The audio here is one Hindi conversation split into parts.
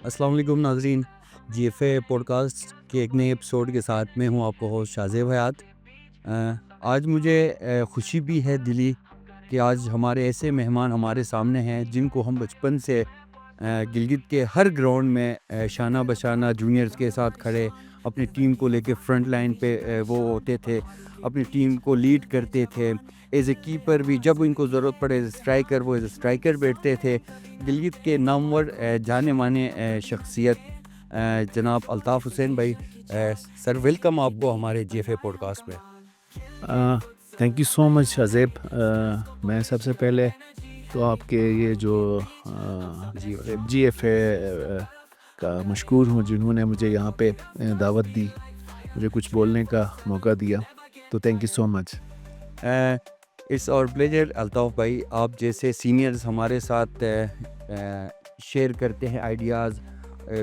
अस्सलाम वालेकुम नाज़रीन, जीएफए पॉडकास्ट के एक नए एपिसोड के साथ मैं हूं आपको होस्ट शाज़ेब हयात। आज मुझे खुशी भी है दिली कि आज हमारे ऐसे मेहमान हमारे सामने हैं जिनको हम बचपन से गिलगित के हर ग्राउंड में शाना बशाना जूनियर्स के साथ खड़े अपनी टीम को लेके फ्रंट लाइन पे वो होते थे, अपनी टीम को लीड करते थे। एज ए कीपर भी जब इनको ज़रूरत पड़े, एज ए स्ट्राइकर वो एज ए स्ट्राइकर बैठते थे। गिलगित के नामवर जाने माने शख्सियत जनाब अल्ताफ़ हुसैन भाई, सर वेलकम आपको हमारे जीएफए पॉडकास्ट में। Thank you so much Shahzeb. मैं सबसे पहले तो आपके ये जो जीएफए का मशकूर हूँ जिन्होंने मुझे यहाँ पे दावत दी, मुझे कुछ बोलने का मौका दिया, तो thank you so much. It's और प्लेजर अल्ताफ़ भाई, आप जैसे सीनियर्स हमारे साथ शेयर करते हैं आइडियाज़,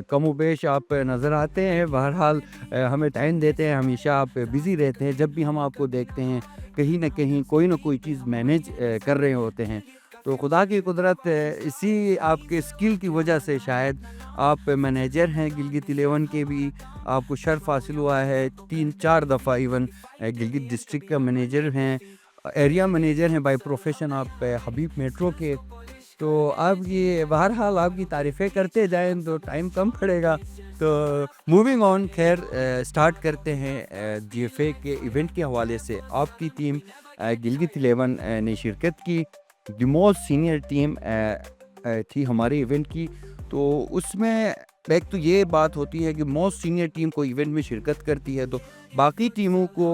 कमोबेश आप नज़र आते हैं, बहरहाल हमें टाइम देते हैं, हमेशा आप बिज़ी रहते हैं। जब भी हम आपको देखते हैं कहीं ना कहीं कोई ना कोई चीज़ मैनेज कर रहे होते हैं, तो खुदा की कुदरत इसी आपके स्किल की वजह से शायद आप मैनेजर हैं गिलगित 11 के भी, आपको शर्फ हासिल हुआ है 3-4 दफ़ा इवन गिलगित डिस्ट्रिक्ट का मैनेजर हैं, एरिया मैनेजर हैं बाय प्रोफेशन आप हबीब मेट्रो के। तो आप ये बहरहाल आपकी तारीफ़ें करते जाएँ तो टाइम कम पड़ेगा। तो मूविंग ऑन, खैर स्टार्ट करते हैं जीएफए के इवेंट के हवाले से। आपकी टीम गिलगित 11 ने शिरकत की, द मोस्ट सीनियर टीम थी हमारे इवेंट की। तो उसमें एक तो ये बात होती है कि मोस्ट सीनियर टीम को इवेंट में शिरकत करती है तो बाकी टीमों को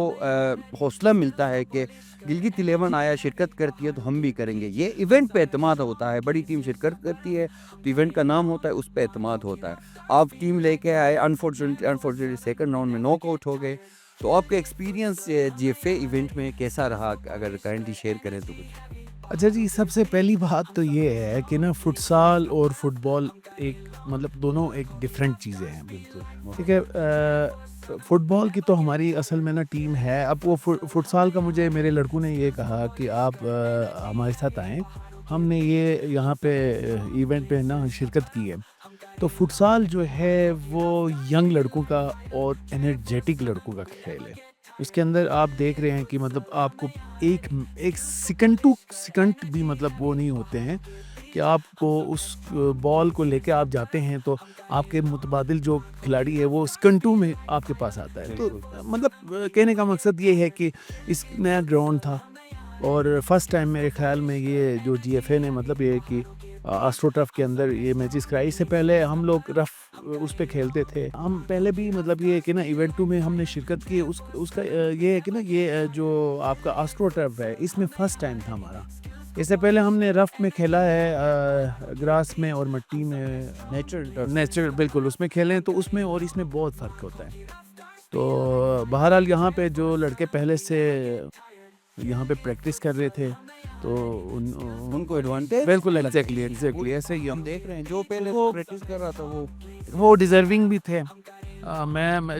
हौसला मिलता है कि गिलगित 11 आया, शिरकत करती है तो हम भी करेंगे। ये इवेंट पे एतमाद होता है, बड़ी टीम शिरकत करती है तो इवेंट का नाम होता है, उस पे एतमाद होता है। आप टीम लेके आए, अनफॉर्चुनेटली सेकंड राउंड में नॉकआउट हो गए। तो आपका एक्सपीरियंस जीएफए इवेंट में कैसा रहा, अगर करेंटली शेयर करें तो कुछ। अच्छा जी, सबसे पहली बात तो ये है कि ना फुटसाल और फुटबॉल एक मतलब दोनों एक डिफरेंट चीज़ें हैं बिल्कुल, ठीक है। फुटबॉल की तो हमारी असल में ना टीम है। अब वो फुटसाल का मुझे मेरे लड़कों ने ये कहा कि आप हमारे साथ आएँ, हमने ये यहाँ पे इवेंट पे ना शिरकत की है। तो फुटसाल जो है वो यंग लड़कों का और एनर्जेटिक लड़कों का खेल है। इसके अंदर आप देख रहे हैं कि मतलब आपको एक सेकंड टू सेकंड भी मतलब वो नहीं होते हैं कि आपको उस बॉल को लेके आप जाते हैं तो आपके मुतबादिल जो खिलाड़ी है वो सेकंडों में आपके पास आता है। तो मतलब कहने का मकसद ये है कि इस नया ग्राउंड था और फर्स्ट टाइम मेरे ख्याल में ये जो जीएफए ने मतलब ये कि एस्ट्रोटर्फ के अंदर ये मैचेस कराई। इससे पहले हम लोग रफ उस पे खेलते थे। हम पहले भी मतलब ये कि ना इवेंट 2 में हमने शिरकत की। उसका ये है कि ना ये जो आपका एस्ट्रोटर्फ है इसमें फर्स्ट टाइम था हमारा। इससे पहले हमने रफ में खेला है, ग्रास में और मिट्टी में, नेचुरल बिल्कुल उसमें खेले हैं, तो उसमें और इसमें बहुत फ़र्क होता है। तो बहरहाल यहाँ पे जो लड़के पहले से यहाँ पे प्रैक्टिस कर रहे थे तो उनको एडवांटेज बिल्कुल एग्जैक्टली ऐसे ही हम देख रहे हैं, जो पहले प्रैक्टिस कर रहा था वो डिजर्विंग भी थे।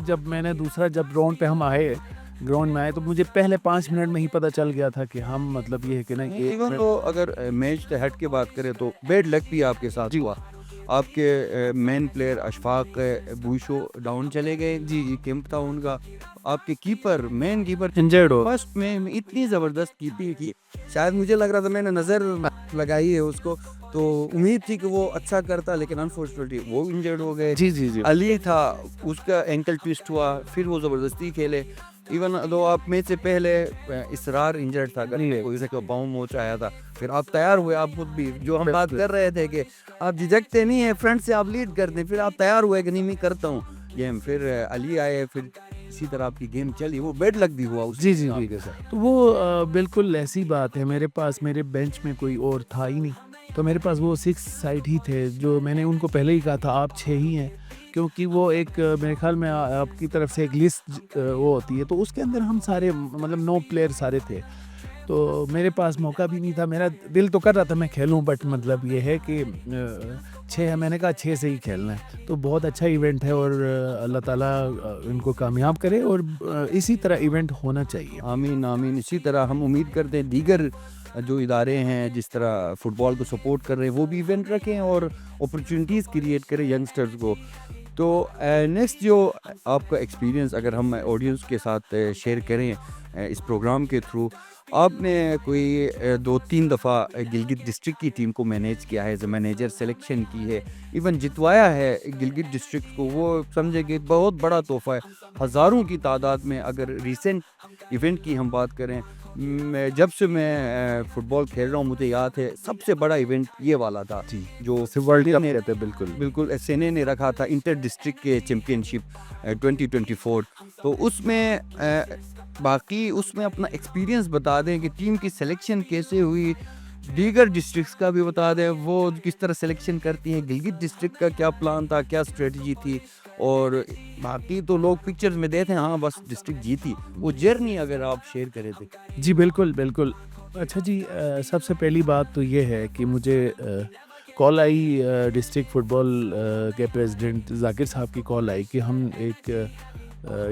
जब राउंड पे हम आए, ग्राउंड में आए, तो मुझे पहले 5 मिनट में ही पता चल गया था कि हम मतलब ये है कि ना इवन तो अगर मैच हट के बात करें तो बेड लक भी आपके साथ हुआ। आपके मेन प्लेयर अशफाक बूशो डाउन चले गए जी, कैंप था उनका। आपके मेन कीपर इंजर्ड हो, फर्स्ट में इतनी ज़बरदस्त कीपिंग की, शायद मुझे लग रहा था मैंने नज़र लगाई है उसको, तो उम्मीद थी कि वो अच्छा करता, लेकिन अनफॉर्चुनेटली वो इंजर्ड हो गए। जी अली था, उसका एंकल ट्विस्ट हुआ, फिर वो ज़बरदस्ती खेले। इवन दो आप मैच से पहले इसरार इंजर्ड था, कोई पाँव मोच आया था, फिर आप तैयार हुए, आप खुद भी जो हम बात कर रहे थे कि आप झिझकते नहीं है, फ्रंट से आप लीड करते, फिर आप तैयार हुए कि नहीं मैं करता हूँ गेम, फिर अली आए, फिर इसी तरह आपकी गेम चली, वो बेड लक भी हुआ उस जी तो वो बिल्कुल ऐसी बात है। मेरे बेंच में कोई और था ही नहीं, तो मेरे पास वो 6 साइड ही थे, जो मैंने उनको पहले ही कहा था आप 6 ही हैं, क्योंकि वो एक मेरे ख्याल में आपकी तरफ से एक लिस्ट वो होती है, तो उसके अंदर हम सारे मतलब 9 प्लेयर सारे थे। तो मेरे पास मौका भी नहीं था, मेरा दिल तो कर रहा था मैं खेलूं, बट मतलब ये है कि 6 है, मैंने कहा 6 से ही खेलना है। तो बहुत अच्छा इवेंट है और अल्लाह ताला इनको कामयाब करे और इसी तरह इवेंट होना चाहिए। आमीन आमीन। इसी तरह हम उम्मीद करते हैं दीगर जो इदारे हैं जिस तरह फुटबॉल को सपोर्ट कर रहे हैं वो भी इवेंट रखें और अपॉर्चुनिटीज़ क्रिएट करें यंगस्टर्स को। तो नेक्स्ट जो आपका एक्सपीरियंस अगर हम ऑडियंस के साथ शेयर करें इस प्रोग्राम के थ्रू, आपने कोई 2-3 दफ़ा गिलगित डिस्ट्रिक्ट की टीम को मैनेज किया है, एज ए मैनेजर सिलेक्शन की है, इवन जितवाया है गिलगित डिस्ट्रिक्ट को, वो समझे कि बहुत बड़ा तोहफ़ा है। हज़ारों की तादाद में अगर रिसेंट इवेंट की हम बात करें, जब से मैं फुटबॉल खेल रहा हूँ मुझे याद है सबसे बड़ा इवेंट ये वाला था जी, जो वर्ल्ड कप ने कहते हैं, बिल्कुल। बिल्कुल एसएनए ने रखा था, इंटर डिस्ट्रिक्ट के चैम्पियनशिप 2024। तो उसमें बाकी उसमें अपना एक्सपीरियंस बता दें कि टीम की सिलेक्शन कैसे हुई, दीगर डिस्ट्रिक्ट्स का भी बता दें वो किस तरह सिलेक्शन करती हैं, गिलगित डिस्ट्रिक्ट का क्या प्लान था, क्या स्ट्रेटजी थी, और बाकी तो लोग पिक्चर्स में देते हैं हाँ बस डिस्ट्रिक्ट जीती, वो जर्नी अगर आप शेयर करें तो। जी बिल्कुल, बिल्कुल। अच्छा जी, सबसे पहली बात तो ये है कि मुझे कॉल आई डिस्ट्रिक्ट फुटबॉल के प्रेसिडेंट ज़ाकिर साहब की कॉल आई कि हम एक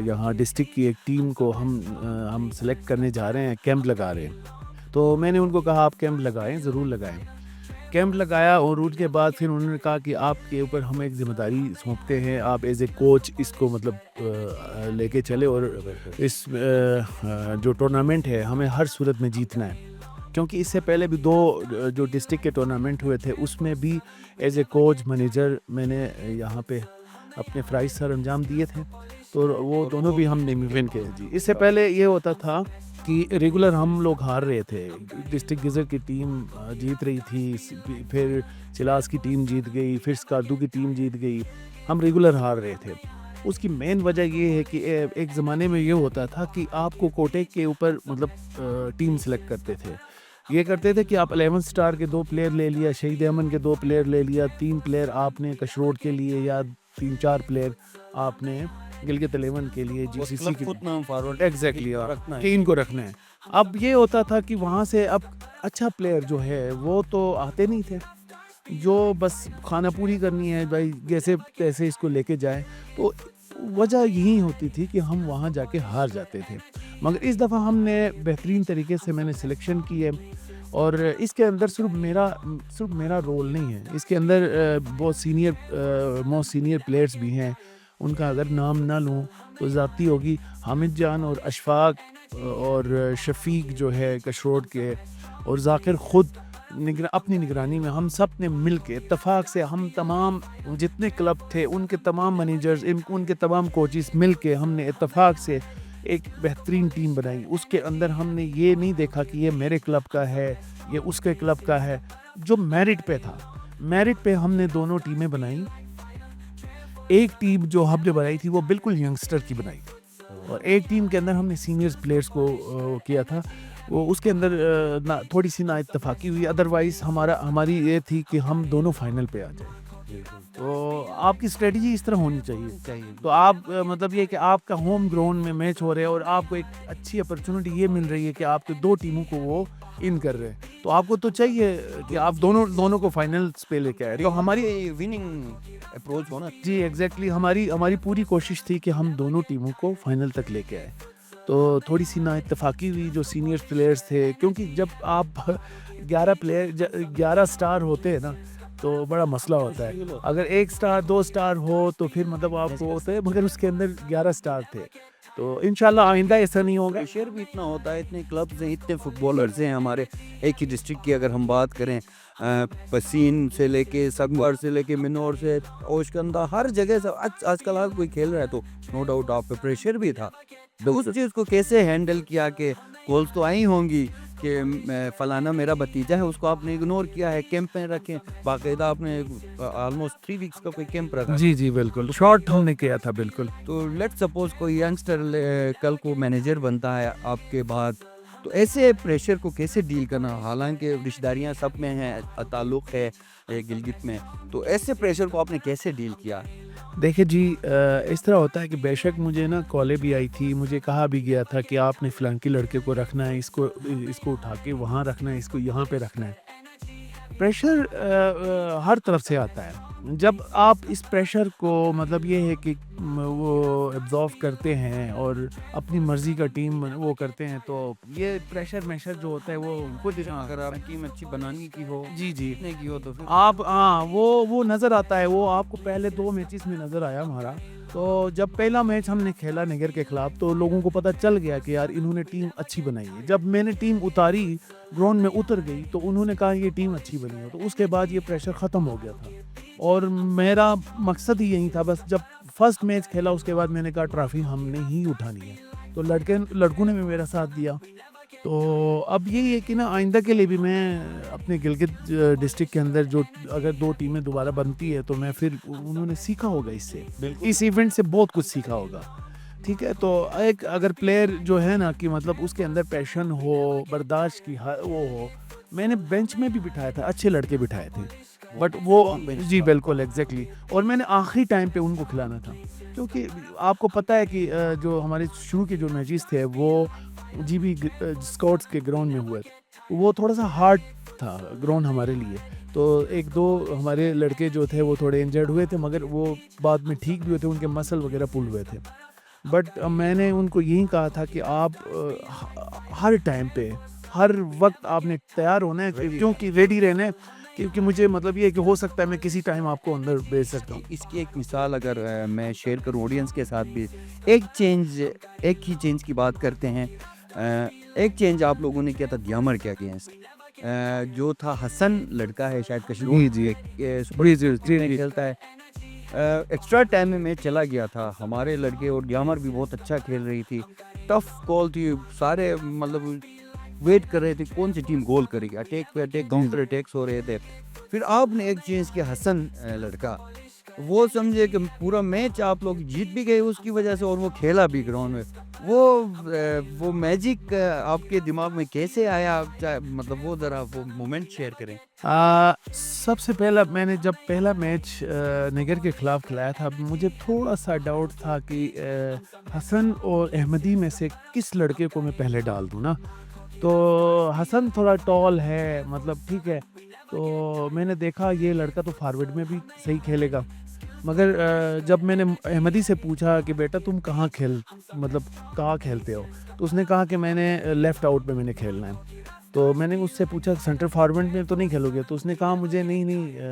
यहाँ डिस्ट्रिक्ट की एक टीम को हम सेलेक्ट करने जा रहे हैं, कैंप लगा रहे हैं। तो मैंने उनको कहा आप कैंप लगाएं, ज़रूर लगाएं। कैंप लगाया और उसके बाद फिर उन्होंने कहा कि आपके ऊपर हम एक ज़िम्मेदारी सौंपते हैं, आप एज ए कोच इसको मतलब लेके चले और इस जो टूर्नामेंट है हमें हर सूरत में जीतना है। क्योंकि इससे पहले भी 2 जो डिस्ट्रिक्ट के टूर्नामेंट हुए थे उसमें भी एज ए कोच मैनेजर मैंने यहाँ पे अपने फ़राइज़ सर अंजाम दिए थे, तो वो दोनों भी हमने विन किए जी। इससे पहले ये होता था कि रेगुलर हम लोग हार रहे थे, डिस्ट्रिक्ट गिज़र की टीम जीत रही थी, फिर चिलास की टीम जीत गई, फिर स्कार्दू की टीम जीत गई, हम रेगुलर हार रहे थे। उसकी मेन वजह ये है कि एक ज़माने में ये होता था कि आपको कोटे के ऊपर मतलब टीम सेलेक्ट करते थे, ये करते थे कि आप 11 स्टार के 2 प्लेयर ले लिया, शहीद अमन के 2 प्लेयर ले लिया, 3 प्लेयर आपने कशरोड के लिए या 3-4 प्लेयर आपने गिलगित 11 के लिए जीसीसी के फॉरवर्ड एग्जैक्टली टीम को रखना है। अब ये होता था कि वहाँ से अब अच्छा प्लेयर जो है वो तो आते नहीं थे, जो बस खाना पूरी करनी है भाई जैसे तैसे इसको लेके जाए, तो वजह यही होती थी कि हम वहाँ जाके हार जाते थे। मगर इस दफ़ा हमने बेहतरीन तरीके से मैंने सिलेक्शन की है और इसके अंदर सिर्फ मेरा रोल नहीं है, इसके अंदर बहुत मोस्ट सीनियर प्लेयर्स भी हैं, उनका अगर नाम ना लूँ तो ज़्यादती होगी। हामिद जान और अशफाक और शफीक जो है कशरोड के, और ज़ाकिर ख़ुद अपनी निगरानी में हम सब ने मिल के इत्तफाक से हम तमाम जितने क्लब थे उनके तमाम मैनेजर्स उनके तमाम कोचेस मिल के हमने इत्तफाक से एक बेहतरीन टीम बनाई। उसके अंदर हमने ये नहीं देखा कि ये मेरे क्लब का है, ये उसके क्लब का है, जो मेरिट पे था, मेरिट पे हमने दोनों टीमें बनाई। एक टीम जो हमने बनाई थी वो बिल्कुल यंगस्टर की बनाई और एक टीम के अंदर हमने सीनियर्स प्लेयर्स को किया था, वो उसके अंदर थोड़ी सी ना इत्तफाकी हुई, अदरवाइज़ हमारी ये थी कि हम दोनों फाइनल पे आ जाए। तो आपकी स्ट्रेटजी इस तरह होनी चाहिए। तो आप मतलब ये कि आपका होम ग्राउंड में मैच हो रहा है और आपको एक अच्छी अपॉर्चुनिटी ये मिल रही है कि आपके 2 टीमों को वो इन कर रहे हैं, तो आपको तो चाहिए कि आप दोनों को फाइनल्स पे लेके आए। तो हमारी विनिंग अप्रोच होना जी एग्जैक्टली हमारी पूरी कोशिश थी कि हम दोनों टीमों को फाइनल तक लेके आए। तो थोड़ी सी ना इत्तफाकी हुई जो सीनियर प्लेयर्स थे, क्योंकि जब आप 11 स्टार होते हैं ना तो बड़ा मसला होता है। अगर 1 स्टार 2 स्टार हो तो फिर मतलब आपको होता है, मगर उसके अंदर 11 स्टार थे। तो इंशाल्लाह आइंदा ऐसा नहीं होगा। प्रेशर भी इतना होता है, इतने क्लब्स हैं, इतने फुटबॉलर्स हैं हमारे एक ही डिस्ट्रिक्ट की। अगर हम बात करें पसीन से लेके सकवार से लेके मिनोर से ओशकंदा, हर जगह से आजकल हर कोई खेल रहा है, तो नो डाउट आप पे प्रेशर भी था। तो उस चीज़ को कैसे हैंडल किया कि कॉल्स तो आई होंगी कि फलाना मेरा भतीजा है, उसको आपने इग्नोर किया है, कैंप में रखें, बाकायदा आपने ऑलमोस्ट 3 वीक्स का कोई कैंप रखा। जी बिल्कुल, शॉर्ट हमने किया था बिल्कुल। तो लेट्स सपोज कोई यंगस्टर कल को मैनेजर बनता है आपके बाद, तो ऐसे प्रेशर को कैसे डील करना, हालांकि रिश्तेदारियां सब में हैं, ताल्लुक़ है गिलगित में, तो ऐसे प्रेशर को आपने कैसे डील किया? देखिए जी, इस तरह होता है कि बेशक मुझे ना कॉलें भी आई थी, मुझे कहा भी गया था कि आपने फ़लाँ के लड़के को रखना है, इसको उठा के वहाँ रखना है, इसको यहाँ पे रखना है। प्रेशर हर तरफ से आता है। जब आप इस प्रेशर को मतलब ये है कि वो एब्जॉर्व करते हैं और अपनी मर्जी का टीम वो करते हैं, तो ये प्रेशर जो होता है वो खुद अगर आप टीम अच्छी बनाने की हो, जी जीतने की हो, तो फिर आप हाँ वो नज़र आता है। वो आपको पहले 2 मैचेस में नज़र आया हमारा। तो जब पहला मैच हमने खेला निगर के खिलाफ, तो लोगों को पता चल गया कि यार इन्होंने टीम अच्छी बनाई है। जब मैंने टीम उतारी, ग्राउंड में उतर गई, तो उन्होंने कहा ये टीम अच्छी बनी है। तो उसके बाद ये प्रेशर ख़त्म हो गया था और मेरा मकसद ही यही था। बस जब फर्स्ट मैच खेला उसके बाद मैंने कहा ट्रॉफी हमने ही उठानी है। तो लड़कों ने भी मेरा साथ दिया। तो अब यही है कि ना आइंदा के लिए भी मैं अपने गिलगित डिस्ट्रिक्ट के अंदर जो अगर 2 टीमें दोबारा बनती है, तो मैं फिर उन्होंने सीखा होगा इससे, इस इवेंट से बहुत कुछ सीखा होगा। ठीक है, तो एक अगर प्लेयर जो है ना कि मतलब उसके अंदर पैशन हो, बर्दाश्त की वो हो। मैंने बेंच में भी बिठाया था, अच्छे लड़के बिठाए थे, बट वो जी बिल्कुल एग्जैक्टली। और मैंने आखिरी टाइम पे उनको खिलाना था, क्योंकि आपको पता है कि जो हमारे शुरू के जो मैचेस थे वो जीबी स्कॉट्स के ग्राउंड में हुए थे। वो थोड़ा सा हार्ड था ग्राउंड हमारे लिए। तो 1-2 हमारे लड़के जो थे वो थोड़े इंजर्ड हुए थे, मगर वो बाद में ठीक भी हुए थे, उनके मसल वगैरह पुल हुए थे। बट मैंने उनको यही कहा था कि आप हर टाइम पे हर वक्त आपने तैयार होना है, क्योंकि रेडी रहना है, क्योंकि मुझे मतलब ये है कि हो सकता है मैं किसी टाइम आपको अंदर भेज सकता हूँ। इसकी एक मिसाल अगर मैं शेयर करूँ ऑडियंस के साथ भी, एक ही चेंज की बात करते हैं। एक चेंज आप लोगों ने किया था दियामर के अगेंस्ट, जो था हसन लड़का है शायद कशमीर जी खेलता है। एक्स्ट्रा टाइम में मैच चला गया था, हमारे लड़के और दियामर भी बहुत अच्छा खेल रही थी, टफ कॉल थी, सारे मतलब वेट कर रहे थे कौन सी टीम गोल करेगी, अटैक पे अटैक, काउंटर अटैक्स हो रहे थे। फिर आपने एक चेंज किया, हसन लड़का, वो समझे कि पूरा मैच आप लोग जीत भी गए उसकी वजह से, और वो खेला भी ग्राउंड में। वो मैजिक आपके दिमाग में कैसे आया, मतलब वो ज़रा वो मोमेंट शेयर करें। सबसे पहला मैंने जब पहला मैच निगर के खिलाफ खिलाया था, मुझे थोड़ा सा डाउट था कि हसन और अहमदी में से किस लड़के को मैं पहले डाल दूँ ना। तो हसन थोड़ा टॉल है, मतलब ठीक है, तो मैंने देखा ये लड़का तो फॉरवर्ड में भी सही खेलेगा। मगर जब मैंने अहमदी से पूछा कि बेटा तुम कहाँ खेलते हो, तो उसने कहा कि मैंने लेफ़्ट आउट में मैंने खेलना है। तो मैंने उससे पूछा सेंटर फॉरवर्ड में तो नहीं खेलोगे, तो उसने कहा मुझे नहीं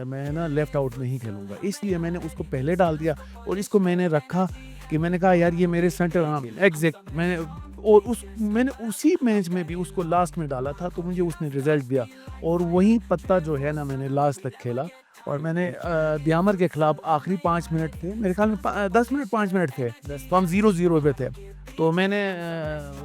मैं ना लेफ़्ट आउट में ही खेलूँगा। इसलिए मैंने उसको पहले डाल दिया और इसको मैंने रखा कि मैंने कहा यार ये मेरे सेंटर एग्जैक्ट मैंने उसी मैच में भी उसको लास्ट में डाला था, तो मुझे उसने रिजल्ट दिया और वही पत्ता जो है ना मैंने लास्ट तक खेला। और मैंने दियामर के खिलाफ आखिरी 5 मिनट थे, मेरे ख्याल में 10 मिनट 5 मिनट थे, तो हम 0-0 पे थे। तो मैंने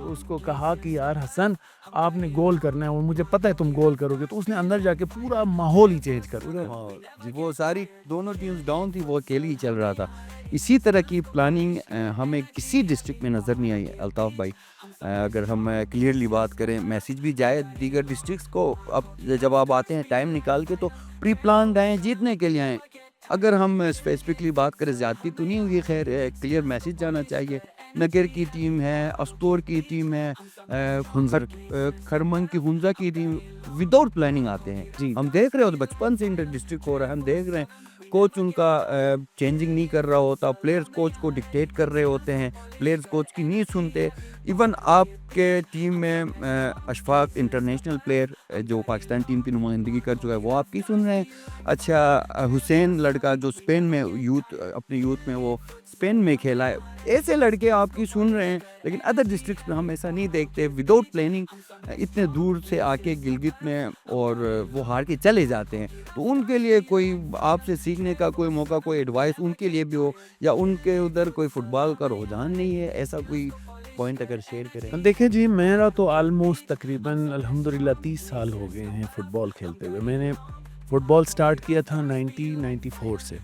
उसको कहा कि यार हसन आपने गोल करना है और मुझे पता है तुम गोल करोगे। तो उसने अंदर जाके पूरा माहौल ही चेंज कर दिया। वो सारी दोनों टीम्स डाउन थी, वो अकेले ही चल रहा था। इसी तरह की प्लानिंग हमें किसी डिस्ट्रिक्ट में नज़र नहीं आई अल्ताफ़ भाई। अगर हम क्लियरली बात करें, मैसेज भी जाए दीगर डिस्ट्रिक्ट्स को, अब जब आप आते हैं टाइम निकाल के, तो प्री प्लान आएँ, जीतने के लिए आएँ। अगर हम स्पेसिफिकली बात करें, ज़्यादती तो नहीं हुई, खैर क्लियर मैसेज जाना चाहिए। नगर की टीम है, अस्तोर की टीम है, खरमंग की हुंजा की टीम विदाउट प्लानिंग आते हैं जी। हम देख रहे हो, तो बचपन से इंटर डिस्ट्रिक्ट हो रहा है, हम देख रहे हैं कोच उनका चेंजिंग नहीं कर रहा होता, प्लेयर्स कोच को डिक्टेट कर रहे होते हैं, प्लेयर्स कोच की नहीं सुनते। इवन आपके टीम में अशफाक इंटरनेशनल प्लेयर जो पाकिस्तान टीम की नुमाइंदगी कर चुका है, वो आपकी सुन रहे हैं। अच्छा, हुसैन लड़का जो स्पेन में अपने यूथ में वो स्पेन में खेला है, ऐसे लड़के आपकी सुन रहे हैं। लेकिन अदर डिस्ट्रिक्ट्स में हम ऐसा नहीं देखते, विदाउट प्लानिंग इतने दूर से आके गिलगित में और वो हार के चले जाते हैं। तो उनके लिए कोई आपसे सीखने का कोई मौका, कोई एडवाइस उनके लिए भी हो, या उनके उधर कोई फुटबॉल का रुझान नहीं है, ऐसा कोई पॉइंट अगर शेयर करें। देखिए जी, मेरा तो ऑलमोस्ट तकरीबन अल्हम्दुलिल्लाह 30 साल हो गए हैं फुटबॉल खेलते हुए। मैंने फ़ुटबॉल स्टार्ट किया था 1994 से।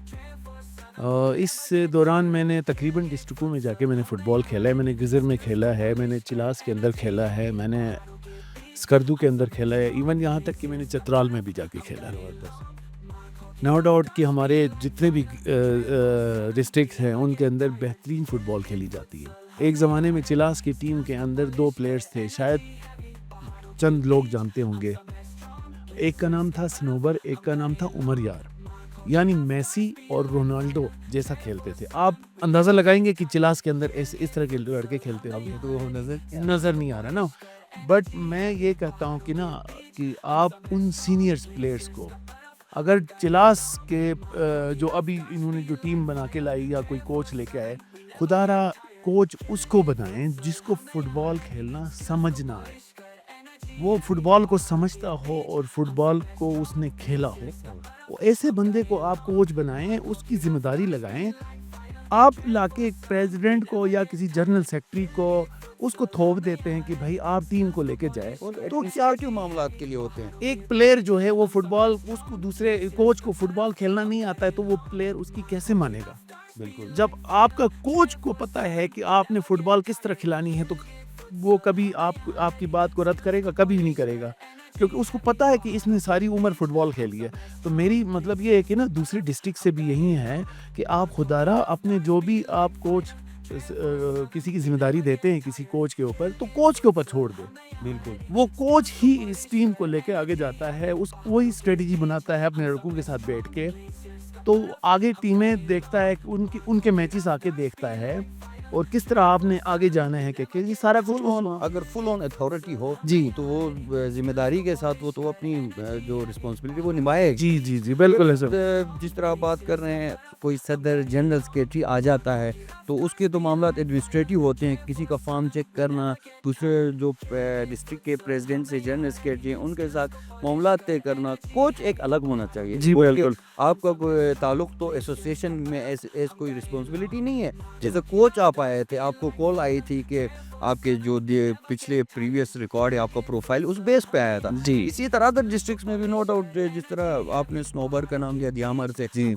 इस दौरान मैंने तकरीबन डिस्ट्रिक्टों में जाके मैंने फ़ुटबॉल खेला है। मैंने गिज़र में खेला है, मैंने चिलास के अंदर खेला है, मैंने स्कर्दू के अंदर खेला है, इवन यहाँ तक कि मैंने चतराल में भी जाके खेला है। नो डाउट कि हमारे जितने भी डिस्ट्रिक्ट हैं उनके अंदर बेहतरीन फ़ुटबॉल खेली जाती है। एक ज़माने में चिलास की टीम के अंदर 2 प्लेयर्स थे, शायद चंद लोग जानते होंगे, एक का नाम था सनोबर, एक का नाम था उमर यार, यानी मेसी और रोनाल्डो जैसा खेलते थे। आप अंदाजा लगाएंगे कि चिलास के अंदर इस तरह के लड़के खेलते अब थे, तो नजर नहीं आ रहा ना। बट मैं ये कहता हूँ कि ना कि आप उन सीनियर्स प्लेयर्स को अगर चिलास के जो अभी इन्होंने जो टीम बना के लाई या कोई कोच लेके आए, खुदारा कोच उसको बनाएं जिसको फुटबॉल खेलना समझना आए, वो फुटबॉल को समझता हो और फुटबॉल को उसने खेला हो, वो ऐसे बंदे को आप कोच बनाएं, उसकी जिम्मेदारी लगाएं। आप लाके एक प्रेसिडेंट को या किसी जनरल सेक्रेटरी को उसको थोप देते हैं कि भाई आप टीम को लेके जाए, तो तो एडमिनिस्ट्रेटिव मामलात के लिए होते हैं। एक प्लेयर जो है वो फुटबॉल, उसको दूसरे कोच को फुटबॉल खेलना नहीं आता है तो वो प्लेयर उसकी कैसे मानेगा? बिल्कुल। जब आपका कोच को पता है कि आपने फुटबॉल किस तरह खिलानी है तो वो कभी आपकी बात को रद्द करेगा? कभी नहीं करेगा, क्योंकि उसको पता है कि इसने सारी उम्र फुटबॉल खेली है। तो मेरी मतलब ये है कि ना दूसरी डिस्ट्रिक्ट से भी यही है कि आप खुदारा अपने जो भी आप कोच किसी की जिम्मेदारी देते हैं किसी कोच के ऊपर, तो कोच के ऊपर छोड़ दे। बिल्कुल। वो कोच ही इस टीम को लेके आगे जाता है, वही स्ट्रेटेजी बनाता है अपने लड़कों के साथ बैठ के, तो आगे टीमें देखता है, उनके मैचेस आके देखता है और किस तरह आपने आगे जाना है, कि ये सारा कुछ अगर फुल ऑन अथॉरिटी हो जी तो वो जिम्मेदारी के साथ वो तो अपनी जो रिस्पॉन्सिबिलिटी वो निभाएगी। जी जी जी बिल्कुल है सर। जिस तरह आप बात कर रहे हैं, कोई सदर जनरल सेक्रेटरी आ जाता है तो उसके तो मामला एडमिनिस्ट्रेटिव होते हैं, किसी का फॉर्म चेक करना, दूसरे जो डिस्ट्रिक्ट के प्रेसिडेंट से जनरल सेक्रेटरी हैं उनके साथ मामला तय करना। कोच एक अलग होना चाहिए जी बिल्कुल। आपका कोई ताल्लुक तो एसोसिएशन में ऐसे कोई रिस्पॉन्सिबिलिटी नहीं है। जैसे कोच आप आए थे, आपको कॉल आई थी कि आपके जो पिछले प्रीवियस रिकॉर्ड है, आपका प्रोफाइल उस बेस पे आया था। जी इसी तरह अदर डिस्ट्रिक्ट्स में भी नो डाउट, जिस तरह आपने स्नोबर का नाम लिया दियामर से, जी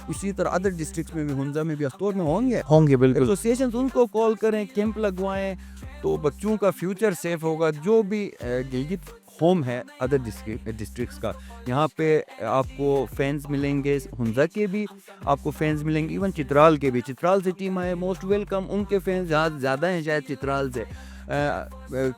इसी तरह अदर डिस्ट्रिक्ट्स में भी, हुंजा में भी, अस्तोर में होंगे बिल्कुल। एसोसिएशन। उनको कॉल करें, कैंप लगवाएं, तो बच्चों का फ्यूचर सेफ होगा। जो भी गिलगित होम है अदर डिस्ट्रिक्ट्स का, यहाँ पे आपको फैंस मिलेंगे, हुंजा के भी आपको फैंस मिलेंगे, इवन चित्राल के भी। चित्राल से टीम आए, मोस्ट वेलकम। उनके फैंस यहाँ ज़्यादा हैं शायद चित्राल से।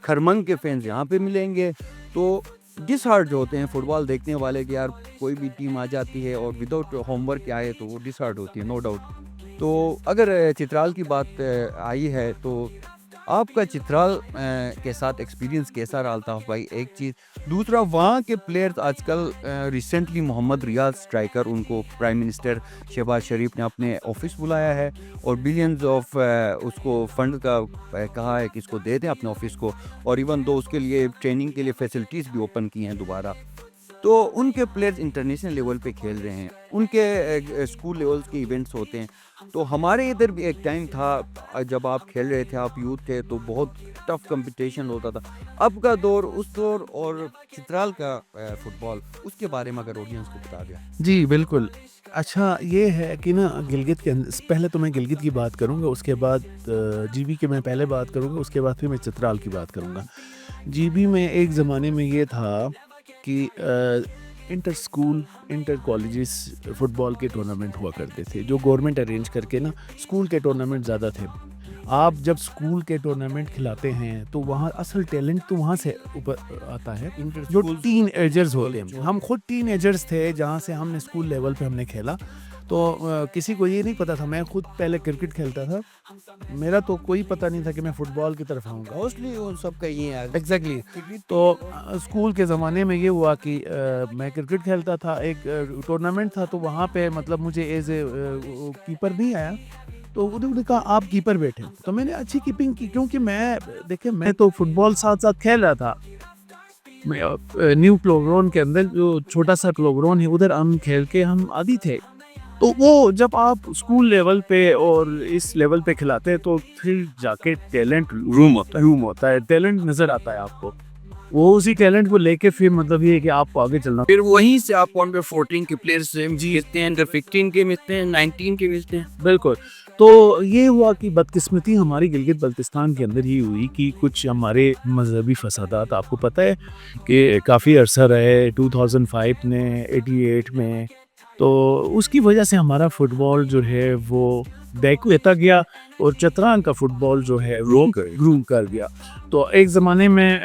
खरमंग के फैंस यहाँ पे मिलेंगे। तो डिसहार्ट जो होते हैं फुटबॉल देखने वाले कि यार कोई भी टीम आ जाती है और विदाउट होमवर्क आए तो वो डिसहार्ट होती है, नो डाउट। तो अगर चित्राल की बात आई है तो आपका चित्राल के साथ एक्सपीरियंस कैसा रहा अल्ताफ भाई? एक चीज़। दूसरा, वहाँ के प्लेयर्स आजकल रिसेंटली मोहम्मद रियाज स्ट्राइकर, उनको प्राइम मिनिस्टर शहबाज शरीफ ने अपने ऑफिस बुलाया है और बिलियंस ऑफ उसको फंड का कहा है कि इसको दे दें अपने ऑफिस को, और इवन दो उसके लिए ट्रेनिंग के लिए फैसिलिटीज़ भी ओपन की हैं दोबारा। तो उनके प्लेयर्स इंटरनेशनल लेवल पे खेल रहे हैं, उनके स्कूल लेवल्स के इवेंट्स होते हैं। तो हमारे इधर भी एक टाइम था जब आप खेल रहे थे, आप यूथ थे, तो बहुत टफ कंपटीशन होता था। अब का दौर, उस दौर और चित्राल का फुटबॉल, उसके बारे में अगर ऑडियंस को बता दिया। जी बिल्कुल। अच्छा ये है कि ना गिलगित के अंदर, पहले तो मैं गिलगित की बात करूंगा, उसके बाद जीबी की मैं पहले बात करूंगा, उसके बाद फिर मैं चित्राल की बात करूंगा। जीबी में एक ज़माने में ये था कि inter school, inter colleges football के टूर्नामेंट हुआ करते थे, जो गवर्नमेंट अरेंज करके ना, स्कूल के टूर्नामेंट ज़्यादा थे। आप जब स्कूल के टूर्नामेंट खिलाते हैं तो वहाँ असल टैलेंट तो वहाँ से ऊपर आता है, जो टीन एजर्स होते हैं। हम खुद टीन एजर्स थे जहाँ से हमने स्कूल लेवल पे हमने खेला। तो किसी को ये नहीं पता था, मैं खुद पहले क्रिकेट खेलता था, मेरा तो कोई पता नहीं था कि मैं फुटबॉल की तरफ आऊँगा। मोस्टली उन सबका ये है एग्जैक्टली। तो स्कूल के ज़माने में ये हुआ कि मैं क्रिकेट खेलता था, एक टूर्नामेंट था, तो वहाँ पे मतलब मुझे एज ए कीपर नहीं आया, तो उन्होंने कहा आप कीपर बैठे। तो मैंने अच्छी कीपिंग की, क्योंकि मैं तो फुटबॉल साथ साथ खेल रहा था। मैं न्यू क्लोवरोन के अंदर, जो छोटा सा क्लोवरोन है, उधर हम खेल के हम आदी थे। तो वो जब आप स्कूल लेवल पे और इस लेवल पे खिलाते हैं तो फिर जाके टैलेंट रूम होता है, टैलेंट नज़र आता है आपको। वो उसी टैलेंट को लेके फिर मतलब ये है कि आपको आगे चलना। फिर वहीं से आप अंडर 14 के प्लेयर्स मिलते हैं, अंडर 15 के मिलते हैं, 19 के मिलते हैं। बिल्कुल। तो ये हुआ कि बदकिस्मती हमारी गिलगित बल्तिस्तान के अंदर ये हुई कि कुछ हमारे मजहबी फसादात, आपको पता है कि काफ़ी अरसा रहे, 2005 में, 88 में, तो उसकी वजह से हमारा फुटबॉल जो है वो बैक लेता गया और चतरान का फुटबॉल जो है ग्रूम कर गया। तो एक ज़माने में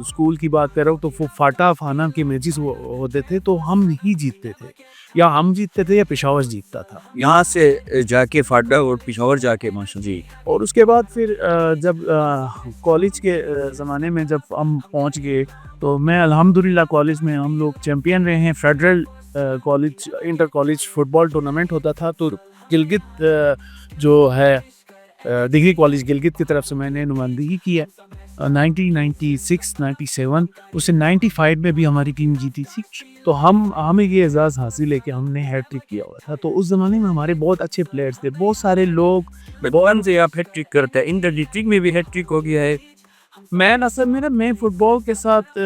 स्कूल की बात कर रहा हूँ, तो वो फाटा फाना के मैचेस होते थे, तो हम ही जीतते थे, या हम जीतते थे या पेशावर जीतता था। यहाँ से जाके फाड़ा और पिशावर जाके माशा जी। और उसके बाद फिर जब कॉलेज के ज़माने में जब हम पहुंच गए, तो मैं अल्हम्दुलिल्लाह कॉलेज में हम लोग चैम्पियन रहे हैं। Federal college inter college football tournament होता था, तो गिलगित जो है डिग्री कॉलेज गिलगित की तरफ से मैंने नुमाइंदगी की है 1996 97, उससे 95 में भी हमारी टीम जीती थी। तो हमें ये एजाज़ हासिल है कि हमने हैट्रिक किया हुआ था। तो उस ज़माने में हमारे बहुत अच्छे प्लेयर्स थे, बहुत सारे लोग। कौन से आप हैट्रिक करते हैं? इंटर डिस्ट्रिक्ट में भी हैट्रिक हो गया है। मैं फुटबॉल के साथ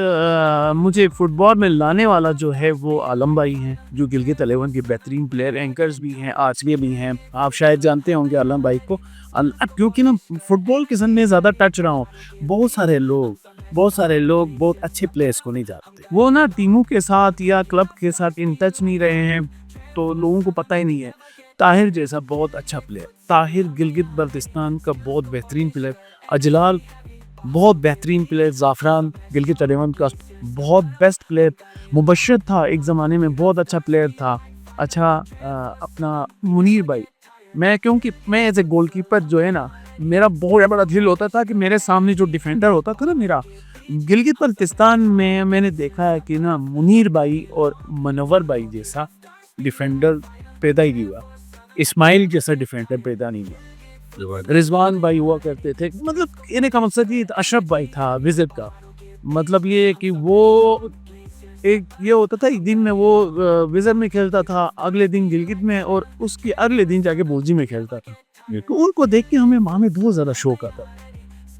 मुझे फुटबॉल में लाने वाला जो है वो आलम भाई हैं, जो गिलगित 11 के बेहतरीन प्लेयर, एंकर्स भी हैं, आजके भी हैं। आप शायद जानते होंगे आलम भाई को। क्योंकि मैं फुटबॉल के साथ में ज़्यादा टच रहा हूँ, बहुत सारे लोग बहुत अच्छे प्लेयर्स को नहीं जानते। वो ना टीमों के साथ या क्लब के साथ इन टच नहीं रहे हैं, तो लोगों को पता ही नहीं है। ताहिर जैसा बहुत अच्छा प्लेयर, ताहिर गिलगित बल्तिस्तान का बहुत बेहतरीन प्लेयर, अजलाल बहुत बेहतरीन प्लेयर, ज़ाफ़रान गिलगित 11 का बहुत बेस्ट प्लेयर, मुबशर था एक ज़माने में, बहुत अच्छा प्लेयर था। अच्छा अपना मुनीर भाई, क्योंकि मैं एज ए गोलकीपर जो है ना, मेरा बहुत बड़ा दिल होता था कि मेरे सामने जो डिफेंडर होता था ना मेरा, गिलगित बल्तिस्तान में मैंने देखा है कि ना मुनीर भाई और मनवर भाई जैसा डिफेंडर पैदा ही नहीं हुआ, इस्माइल जैसा डिफेंडर पैदा नहीं हुआ। रिजवान भाई हुआ करते थे, मतलब कहने का मकसद ये अशरफ भाई था विजिट का, मतलब ये कि वो एक ये होता था, एक दिन में वो विजर में खेलता था, अगले दिन गिलगित में, और उसके अगले दिन जाके बोलजी में खेलता था। तो उनको देख के हमें बहुत ज़्यादा शौक आता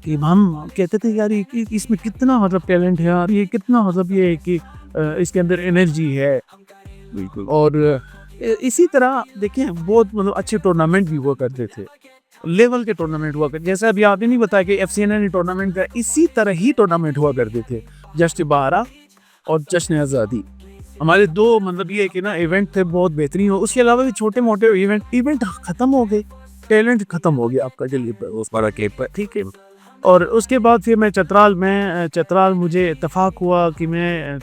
कि हम कहते थे यार ये इसमें कितना मतलब टैलेंट है यार, ये कितना मतलब ये है कि इसके अंदर एनर्जी है। बिल्कुल। और इसी तरह देखें बहुत मतलब अच्छे टूर्नामेंट भी हुआ करते थे, लेवल के टूर्नामेंट हुआ करते, जैसे अभी आपने नहीं बताया कि FCNA टूर्नामेंट का, इसी तरह ही टूर्नामेंट हुआ करते थे। जश्न बारा और जश्न आज़ादी हमारे दो मतलब ये है कि ना इवेंट थे बहुत बेहतरीन हो। उसके अलावा भी छोटे मोटे इवेंट खत्म हो गए, टैलेंट खत्म हो गया आपका जल्दी पर उस बारा के पर ठीक है। और उसके बाद फिर मैं चतराल मुझे इत्तेफाक हुआ कि मैं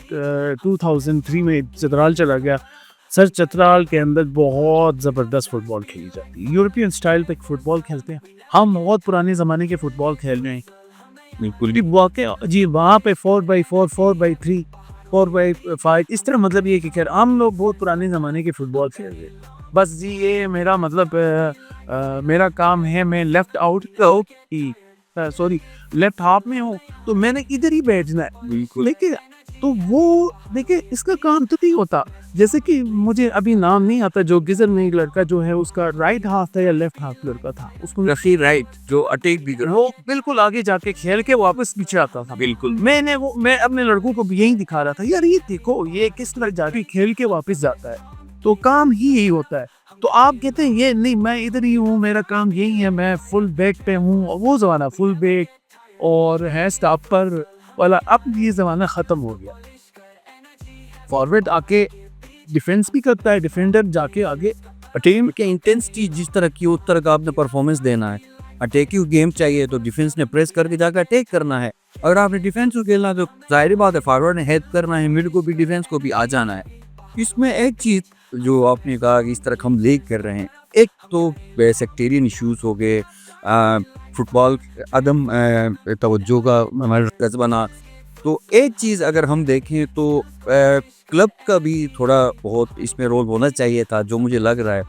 2003 में चतराल चला गया। सर चतराल के अंदर बहुत ज़बरदस्त फुटबॉल खेली जाती है, यूरोपियन स्टाइल पे फुटबॉल खेलते हैं हम, बहुत पुराने ज़माने के फुटबॉल खेल रहे हैं। बिल्कुल वाकई जी, वहाँ पे 4x4 4x3 4x5 इस तरह, मतलब ये कि खैर हम लोग बहुत पुराने ज़माने के फुटबॉल खेल रहे हैं। बस जी ये मेरा मतलब मेरा काम है, मैं लेफ्ट हाफ में हूँ, तो मैंने इधर ही बैठना है। बिल्कुल। लेकिन तो वो देखिए इसका काम तो नहीं होता, जैसे कि मुझे अभी नाम नहीं आता, जो गिजर में एक लड़का जो है उसका राइट हाफ था या लेफ्ट हाफ लड़का था, उसको रफी राइट जो अटैक भी कर, वो बिल्कुल आगे जाके खेल के वापस पीछे आता था। बिल्कुल। मैं अपने लड़कों को भी यही दिखा रहा था, यार ये देखो ये किस तरह जाके खेल के वापस जाता है, तो काम ही यही होता है। तो आप कहते हैं ये नहीं, मैं इधर ही हूँ, मेरा काम यही है, मैं फुल बैक पे हूँ। वो ज़माना फुल बैक और है स्टॉपर वाला, अब ये ज़माना ख़त्म हो गया। फॉरवर्ड आके डिफेंस भी करता है, डिफेंडर जाके आगे टीम के इंटेंसिटी जिस तरह की उस तरह का आपने परफॉर्मेंस देना है। अटैकिंग गेम चाहिए तो डिफेंस ने प्रेस करके जाकर अटैक करना है, अगर आपने डिफेंस को खेलना तो जाहिर बात है फॉरवर्ड ने हेल्प करना है, मिड को भी डिफेंस को भी आ जाना है। इसमें एक चीज़ जो आपने कहा कि इस तरह हम लीग कर रहे हैं, एक तो सेक्टेरियन इश्यूज हो गए, फुटबॉल अदम तवज्जो का हमारा बना। तो एक चीज़ अगर हम देखें तो क्लब का भी थोड़ा बहुत इसमें रोल होना चाहिए था, जो मुझे लग रहा है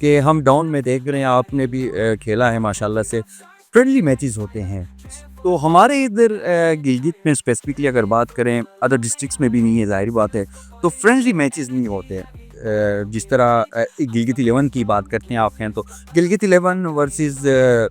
कि हम डाउन में देख रहे हैं, आपने भी खेला है माशाल्लाह से, फ्रेंडली मैचेस होते हैं। तो हमारे इधर गिलगित में स्पेसिफिकली अगर बात करें, अदर डिस्ट्रिक्ट्स में भी नहीं है, जाहिर बात है, तो फ्रेंडली मैचेस नहीं होते। जिस तरह गिलगित 11 की बात करते हैं आप हैं, तो गिलगित 11 वर्सेस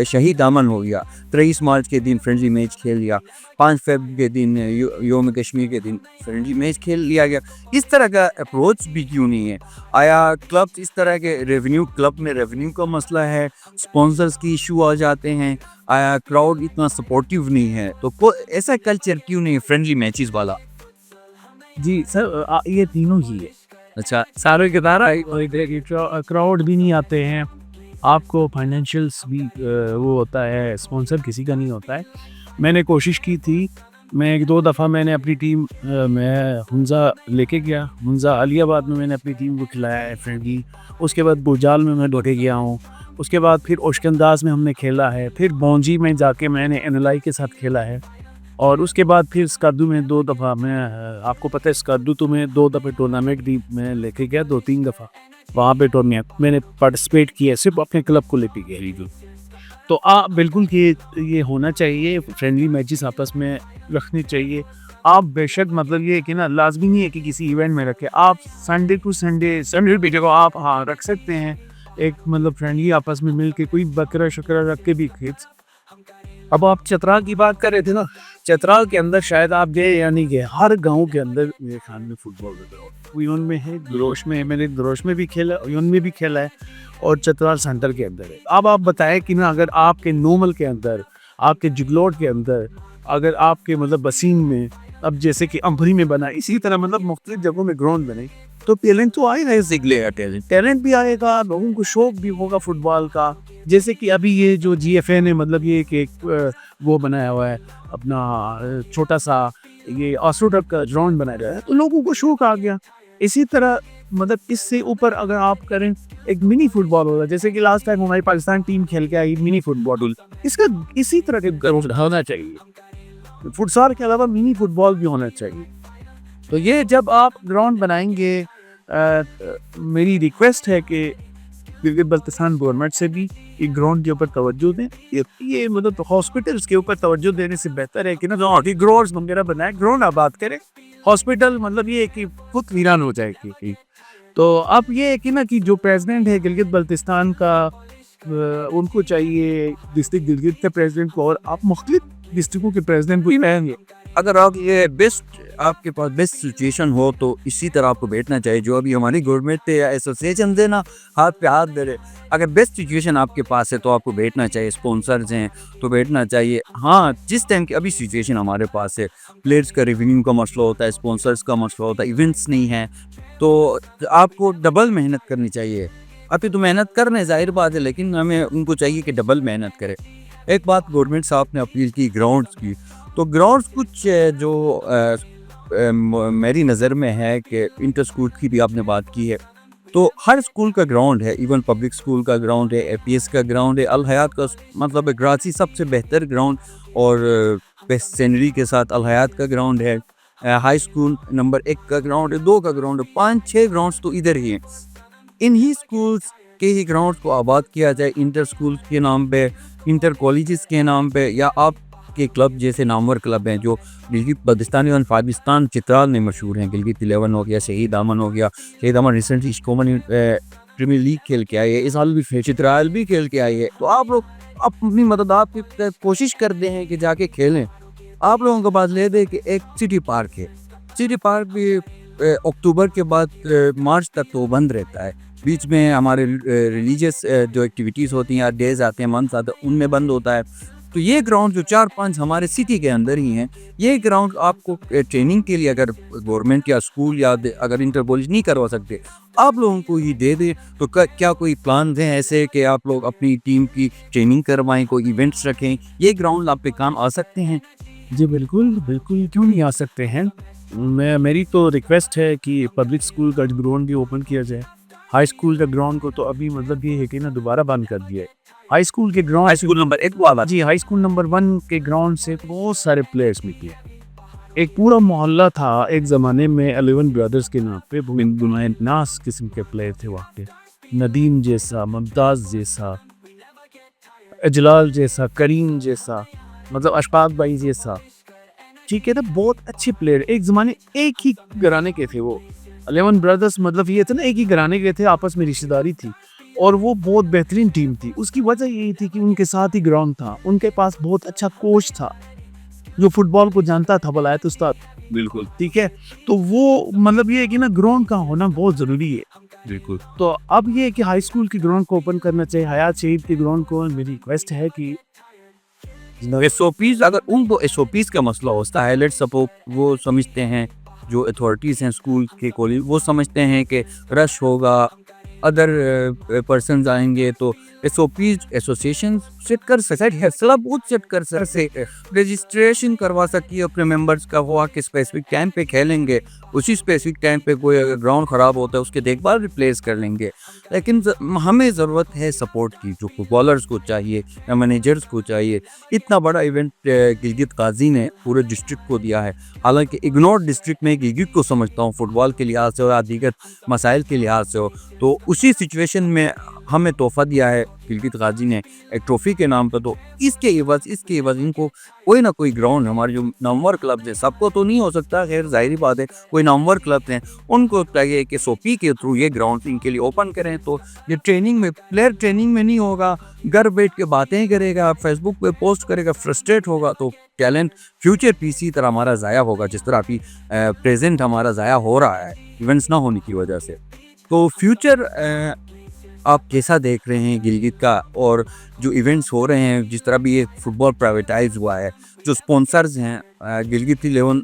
शहीद दामन हो गया, 23 मार्च के दिन फ्रेंडली मैच खेल लिया, 5 फेब के दिन योम कश्मीर के दिन फ्रेंडली मैच खेल लिया गया। इस तरह का अप्रोच भी क्यों नहीं है? आया क्लब इस तरह के क्लब में रेवेन्यू का मसला है, स्पॉन्सर्स की इशू आ जाते हैं, आया क्राउड इतना सपोर्टिव नहीं है, तो ऐसा कल्चर क्यों नहीं है फ्रेंडली मैचेस वाला? जी सर, ये तीनों ही है। अच्छा, सारे के सारा क्राउड भी नहीं आते हैं, आपको फाइनेंशियल्स भी वो होता है, स्पॉन्सर किसी का नहीं होता है। मैंने कोशिश की थी, मैं 1-2 दफ़ा मैंने अपनी टीम मैं हुंज़ा लेके गया, हुंज़ा अलियाबाद में मैंने अपनी टीम को खिलाया है फ्रेंडली। उसके बाद बुजाल में मैं लेके गया हूँ, उसके बाद फिर ओशकंदाज में हमने खेला है, फिर बौंजी में जाके मैंने एनएलआई के साथ खेला है, और उसके बाद फिर स्कार्दू में 2 दफ़ा मैं आपको पता है स्कार्दू तो मैं 2 दफ़े टूर्नामेंट भी मैं लेके गया, 2-3 दफ़ा वहाँ पे टूर्नामेंट मैंने पार्टिसिपेट किया, सिर्फ अपने क्लब को लेके गया। तो बिल्कुल ये होना चाहिए, फ्रेंडली मैचेस आपस में रखने चाहिए। आप बेशक मतलब ये है कि ना लाज़मी नहीं है कि किसी इवेंट में रखें, आप संडे टू संडे भी देखो आप हाँ रख सकते हैं, एक मतलब फ्रेंडली आपस में मिल के कोई बकरा-शकरा रख के भी खेल। अब आप चतरा की बात कर रहे थे ना, चतरा के अंदर शायद आप गए या नहीं गए, हर गाँव के अंदर मेरे ख्याल में फुटबॉल का ग्राउंड यून में है, दरोश में है, मैंने दरोश में भी खेला, यून में भी खेला है और चतरा सेंटर के अंदर है। अब आप बताएं कि ना अगर आपके नोमल के अंदर, आपके जिगलोट के अंदर, अगर आपके मतलब बसीन में, अब जैसे कि अम्बरी में बना, इसी तरह मतलब मुख्तलिफ जगहों में ग्राउंड बने, तो टैलेंट तो आएगा, इस टैलेंट भी आएगा, लोगों को शौक भी होगा फुटबॉल का। जैसे कि अभी ये जो जीएफए ने मतलब ये एक वो बनाया हुआ है अपना छोटा सा ये ऑस्ट्रोटर्फ का ग्राउंड बनाया गया है, तो लोगों को शौक आ गया। इसी तरह मतलब इससे ऊपर अगर आप करें एक मिनी फुटबॉल होगा, जैसे कि लास्ट टाइम हमारी पाकिस्तान टीम खेल के आई मिनी फुटबॉल, इसका इसी तरह के ग्राउंड होना चाहिए। फुटसाल के अलावा मिनी फुटबॉल भी होना चाहिए। तो ये जब आप ग्राउंड बनाएंगे, मेरी रिक्वेस्ट है कि गिलगित बल्तिस्तान गवर्नमेंट से भी ये ग्राउंड के ऊपर तवज्जो दें। ये मतलब हॉस्पिटल्स के ऊपर तवज्जो देने से बेहतर है कि ना ग्राउंड्स वगैरह बनाए, ग्राउंड आबाद करें। हॉस्पिटल मतलब ये है कि खुद वीरान हो जाएगी। तो अब ये है कि ना कि जो प्रेसिडेंट है गिलगित बल्तिस्तान का, उनको चाहिए डिस्ट्रिक्ट गिलगित के प्रेसिडेंट को, और आप मुख्तलिफ डिस्ट्रिक्टों के प्रेसिडेंट को ही रहेंगे। अगर आप ये बेस्ट आपके पास बेस्ट सिचुएशन हो तो इसी तरह आपको बैठना चाहिए। जो अभी हमारी गवर्नमेंट थे या एसोसिएशन देना हाथ पे हाथ दे रहे, अगर बेस्ट सिचुएशन आपके पास है तो आपको बैठना चाहिए। स्पॉन्सर्स हैं तो बैठना चाहिए। हाँ, जिस टाइम की अभी सिचुएशन हमारे पास है, प्लेयर्स का रेवेन्यू का मसला होता है, स्पॉन्सर्स का मसला होता है, इवेंट्स नहीं है, तो आपको डबल मेहनत करनी चाहिए। अभी तो मेहनत कर रहे हैं, जाहिर बात है, लेकिन हमें उनको चाहिए कि डबल मेहनत करें। एक बात गवर्नमेंट साहब ने अपील की ग्राउंड्स की, तो ग्राउंड्स कुछ जो मेरी नज़र में है कि इंटर स्कूल की भी आपने बात की है, तो हर स्कूल का ग्राउंड है, इवन पब्लिक स्कूल का ग्राउंड है, एपीएस का ग्राउंड है, अल हयात का मतलब ग्रासी सबसे बेहतर ग्राउंड और बेस्ट सीनरी के साथ अल हयात का ग्राउंड है, हाई स्कूल नंबर 1 का ग्राउंड है, 2 का ग्राउंड है, 5-6 ग्राउंड्स तो इधर ही हैं। इन्हीं स्कूल्स के ही ग्राउंड को आबाद किया जाए, इंटर स्कूल के नाम पे, इंटर कॉलेजेस के नाम पे, या आप के क्लब जैसे नामवर क्लब हैं जो गिलगित बल्तिस्तान और पाकिस्तान चित्राल में मशहूर हैं। गिलगित 11 हो गया, शहीद अमन हो गया। शहीद अमन रिसेंटली कॉमन प्रीमियर लीग खेल के आई है, इस साल भी चित्राल भी खेल के आई है। तो आप लोग अपनी मदद आप कोशिश करते हैं कि जाके खेलें। आप लोगों के पास ले दे कि एक सिटी पार्क है, सिटी पार्क भी अक्टूबर के बाद मार्च तक तो बंद रहता है। बीच में हमारे रिलीजियस जो एक्टिविटीज़ होती हैं या डेज आते हैं, मंथ आते हैं, उनमें बंद होता है। तो ये ग्राउंड जो 4-5 हमारे सिटी के अंदर ही हैं, ये ग्राउंड आपको ट्रेनिंग के लिए अगर गवर्नमेंट या स्कूल या अगर इंटर कॉलेज नहीं करवा सकते, आप लोगों को ही दे दें। तो क्या कोई प्लान हैं ऐसे कि आप लोग अपनी टीम की ट्रेनिंग करवाएं, कोई इवेंट्स रखें, ये ग्राउंड आप पे काम आ सकते हैं? जी बिल्कुल, बिल्कुल क्यों नहीं आ सकते हैं। मेरी तो रिक्वेस्ट है कि पब्लिक स्कूल का ग्राउंड भी ओपन किया जाए। हाई स्कूल के ग्राउंड को तो अभी मतलब ये है कि ना दोबारा बंद कर दिया है। हाई स्कूल के ग्राउंड, हाई स्कूल नंबर 1 वाला, जी हाई स्कूल नंबर 1 के ग्राउंड से बहुत सारे प्लेयर्स निकले। एक पूरा मोहल्ला था एक ज़माने में 11 ब्रदर्स के नाम पे, नास किस्म के प्लेयर थे वहाँ के। नदीम जैसा, मुमताज़ जैसा, अजलाल जैसा, करीम जैसा, मतलब अशफाक भाई जैसा, ठीक है ना, बहुत अच्छे प्लेयर। एक ज़माने एक ही घराने के थे वो 11 ब्रदर्स, मतलब ये थे ना एक ही घराने के थे, आपस में रिश्तेदारी थी और वो बहुत बेहतरीन टीम थी। उसकी वजह यही थी कि उनके साथ ही ग्राउंड था, उनके पास बहुत अच्छा कोच था जो फुटबॉल को जानता था, वलायत उस्ताद। बिल्कुल ठीक है, तो वो मतलब ये है कि ना ग्राउंड का होना बहुत ज़रूरी है। बिल्कुल। तो अब ये है कि हाई स्कूल की ग्राउंड को ओपन करना चाहिए। हयात शहीद की ग्राउंड को मेरी रिक्वेस्ट है कि एसओपीज, अगर उनको एसओपीज का मसला होता है, लेट्स सपोज वो समझते हैं जो अथॉरिटीज़ हैं स्कूल के कॉलेज वो समझते हैं कि रश होगा, अदर पर्सन्स आएंगे, तो एसओपीज एसोसिएशन सेट कर सकते, क्लब सेट कर सकते, रजिस्ट्रेशन करवा सकती है अपने मेंबर्स का, वो आके स्पेसिफिक टाइम पे खेलेंगे, उसी स्पेसिफिक टाइम पे कोई अगर ग्राउंड ख़राब होता है उसके देखभाल रिप्लेस कर लेंगे। लेकिन हमें ज़रूरत है सपोर्ट की, जो फुटबॉलर्स को चाहिए या मैनेजर्स को चाहिए। इतना बड़ा इवेंट गिलगित गाजी ने पूरे डिस्ट्रिक्ट को दिया है, हालांकि इग्नोर डिस्ट्रिक्ट में गिलगित को समझता हूँ फुटबॉल के लिहाज से और दीगर मसाइल के लिहाज से हो, तो उसी सिचुएशन में हमें तोहफ़ा दिया है गिलगित गाजी ने एक ट्रॉफ़ी के नाम पर। तो इसके एवज इनको कोई ना कोई ग्राउंड, हमारे जो नामवर क्लब्स हैं, सबको तो नहीं हो सकता, खैर जाहिर बात है, कोई नामवर क्लब्स हैं उनको चाहिए कि सोपी के थ्रू ये ग्राउंड इनके लिए ओपन करें। तो ये ट्रेनिंग में, प्लेयर ट्रेनिनिंग में नहीं होगा, घर बैठ के बातें करेगा, फेसबुक पे पोस्ट करेगा, फ्रस्ट्रेट होगा, तो टैलेंट फ्यूचर भी इसी तरह हमारा ज़ाया होगा जिस तरह अभी प्रेजेंट हमारा ज़ाया हो रहा है इवेंट्स ना होने की वजह से। तो फ्यूचर आप कैसा देख रहे हैं गिलगित का, और जो इवेंट्स हो रहे हैं, जिस तरह भी ये फुटबॉल प्राइवेटाइज हुआ है, जो स्पॉन्सर्स हैं गिलगित 11